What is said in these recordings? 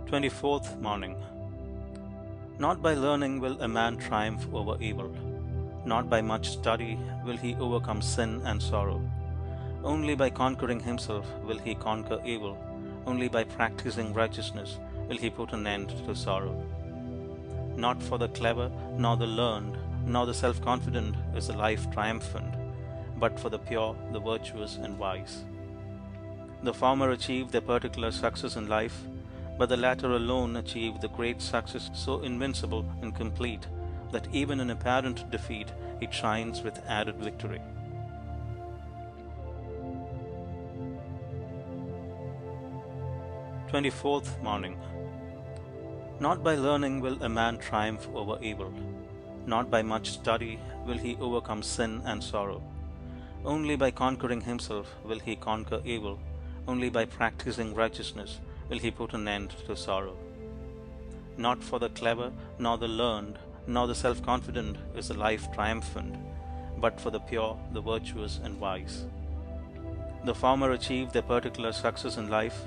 24th Morning. Not by learning will a man triumph over evil. Not by much study will he overcome sin and sorrow. Only by conquering himself will he conquer evil. Only by practicing righteousness will he put an end to sorrow. Not for the clever, nor the learned, nor the self-confident is the life triumphant, but for the pure, the virtuous, and wise. The former achieve their particular success in life, but the latter alone achieve the great success so invincible and complete that even in apparent defeat it shines with added victory. Twenty-fourth Morning. Not by learning will a man triumph over evil. Not by much study will he overcome sin and sorrow. Only by conquering himself will he conquer evil. Only by practicing righteousness will he put an end to sorrow. Not for the clever, nor the learned, nor the self-confident is the life triumphant, but for the pure, the virtuous, and wise. The former achieve their particular success in life,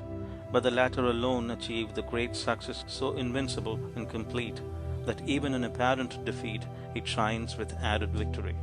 but the latter alone achieve the great success so invincible and complete that even in apparent defeat it shines with added victory.